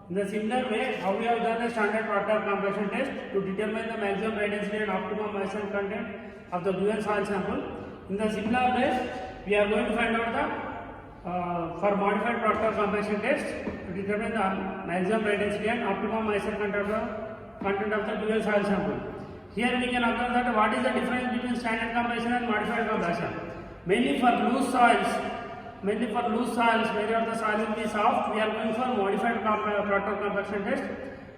In the similar way, how we have done a standard Proctor compaction test to determine the maximum rate density and optimum moisture content of the given soil sample. In the similar way, we are going to find out the for modified Proctor compaction test to determine the maximum rate density and optimum moisture content of the given soil sample. Here we can observe that what is the difference between standard compaction and modified compaction. Mainly for loose soils wherever the soil will be soft, we are going for modified Proctor compaction test.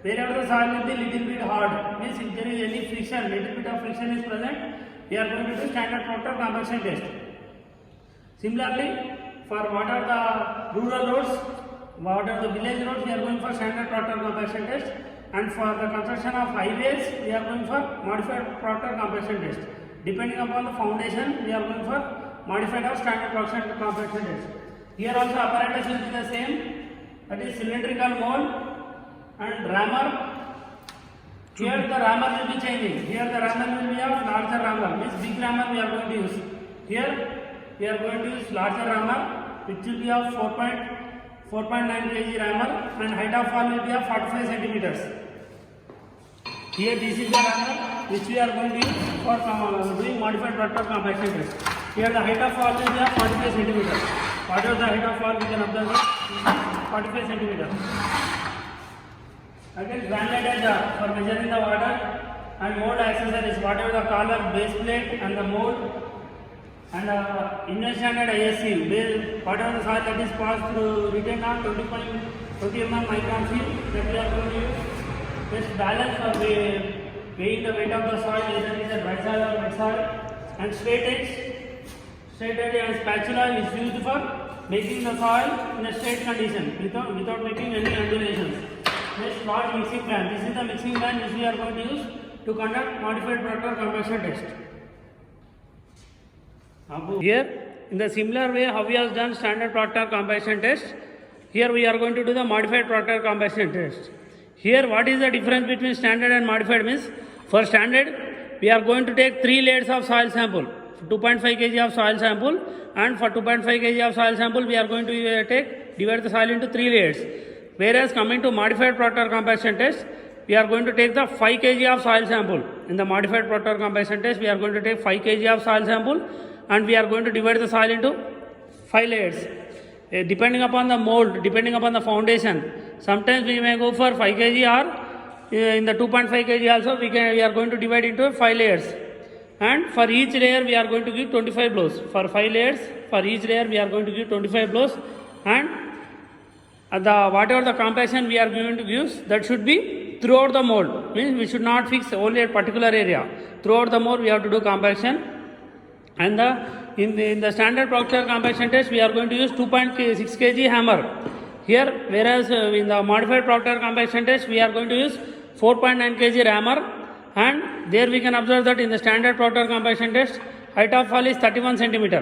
Wherever the soil will be little bit hard, means if there is any friction, little bit of friction is present, we are going to do standard Proctor compaction test. Similarly, for what are the rural roads, what are the village roads, we are going for standard Proctor compaction test. And for the construction of highways, we are going for modified Proctor compaction test. Depending upon the foundation, we are going for modified or standard Proctor compaction test. Here also apparatus will be the same, that is cylindrical mold and rammer. Here the rammer will be changing. Here the rammer will be of larger rammer, means big rammer we are going to use. Here we are going to use larger rammer, which will be of 4.9 kg rammer, and height of fall will be of 45 centimeters. Here this is the rammer which we are going to use for doing modified Proctor compaction test. Here the height of fall will be of 45 centimeters. Whatever the height of fall we can observe is 45 centimeters. Again, granulated jar for measuring the water and mold accessories, whatever the collar, base plate and the mold, and Indian standard ISC, whatever the soil that is passed through written on 20 mm micron film that we are going to use. Just balance for weighing the weight of the soil, either it is a dry soil or wet soil, and straight edge and spatula is used for making the soil in a straight condition without making any undulations. Next, large mixing pan. This is the mixing pan which we are going to use to conduct modified Proctor compaction test. Here, in the similar way how we have done standard Proctor compaction test, here we are going to do the modified Proctor compaction test. Here, what is the difference between standard and modified means? For standard, we are going to take 3 layers of soil sample, 2.5 kg of soil sample, and for 2.5 kg of soil sample, we are going to divide the soil into 3 layers. Whereas coming to modified Proctor compaction test, we are going to take the 5 kg of soil sample. In the modified Proctor compaction test, we are going to take 5 kg of soil sample, and we are going to divide the soil into 5 layers. Depending upon the mold, depending upon the foundation, sometimes we may go for 5 kg or in the 2.5 kg also we are going to divide into 5 layers. And for each layer we are going to give 25 blows. For 5 layers, for each layer we are going to give 25 blows, and whatever the compaction we are going to use, that should be throughout the mold. Means we should not fix only a particular area. Throughout the mold we have to do compaction. And in the standard Proctor compaction test, we are going to use 2.6 kg hammer. Here, whereas in the modified Proctor compaction test, we are going to use 4.9 kg rammer, and there we can observe that in the standard Proctor compaction test, height of fall is 31 centimeter.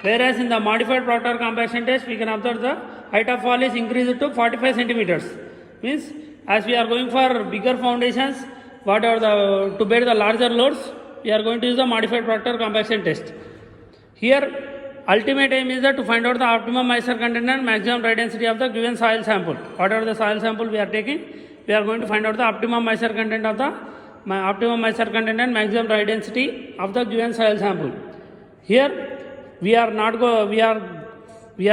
Whereas in the modified Proctor compaction test, we can observe the height of fall is increased to 45 centimeters. Means, as we are going for bigger foundations, to bear the larger loads, we are going to use the modified Proctor compaction test. Here, ultimate aim is that to find out the optimum moisture content and maximum dry density of the given soil sample. Whatever the soil sample we are taking, we are going to find out the optimum moisture content and maximum dry density of the given soil sample. Here, we are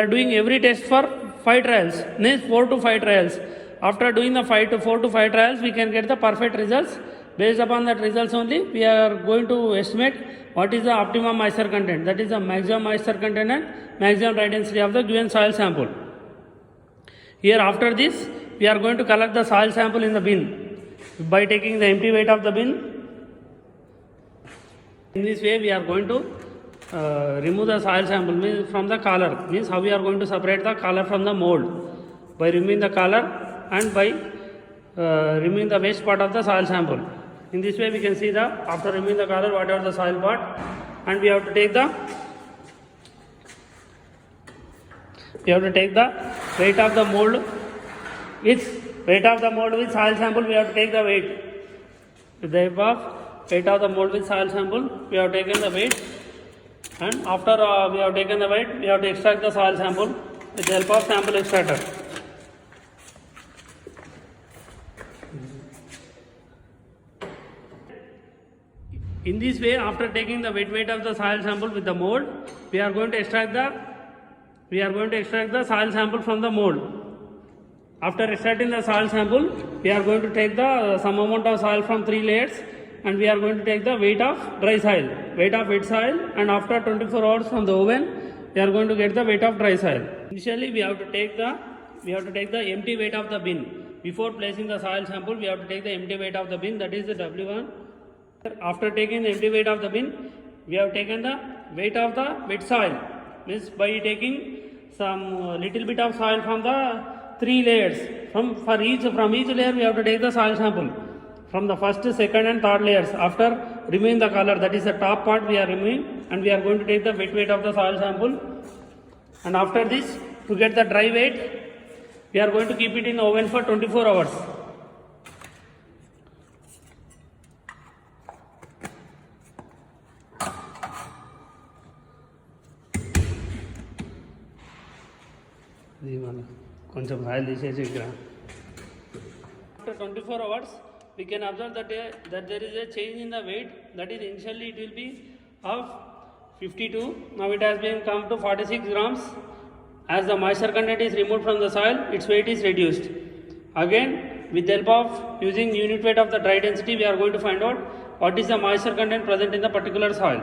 doing every test for 5 trials, means 4 to 5 trials. After doing the 4 to 5 trials, we can get the perfect results. Based upon that results only, we are going to estimate what is the optimum moisture content, that is the maximum moisture content and maximum dry density of the given soil sample. Here, after this, we are going to collect the soil sample in the bin by taking the empty weight of the bin. In this way, we are going to remove the soil sample from the collar. Means how we are going to separate the collar from the mold, by removing the collar and by removing the waste part of the soil sample. In this way, we can see after removing the collar, whatever the soil part, and we have to take the weight of the mold. Weight of the mold with soil sample, we have to take the weight. With the help of weight of the mold with soil sample, we have taken the weight, and after we have taken the weight, we have to extract the soil sample with the help of sample extractor. In this way, after taking the wet weight of the soil sample with the mold, we are going to extract the soil sample from the mold. After extracting the soil sample, we are going to take the some amount of soil from 3 layers, and we are going to take the weight of dry soil, weight of wet soil, and after 24 hours from the oven, we are going to get the weight of dry soil. Initially, we have to take the empty weight of the bin. Before placing the soil sample, we have to take the empty weight of the bin, that is the W1. After taking the empty weight of the bin, we have taken the weight of the wet soil, means by taking some little bit of soil from the 3 layers. From each layer we have to take the soil sample from the first, second and third layers. After removing the color, that is the top part we are removing, and we are going to take the wet weight of the soil sample. And after this, to get the dry weight, we are going to keep it in the oven for 24 hours. కొంచెం oil తీసేసి ఇక్కడ. After 24 hours, we can observe that there is a change in the weight. That is, initially it will be of 52. Now it has been come to 46 grams. As the moisture content is removed from the soil, its weight is reduced. Again, with the help of using unit weight of the dry density, we are going to find out what is the moisture content present in the particular soil.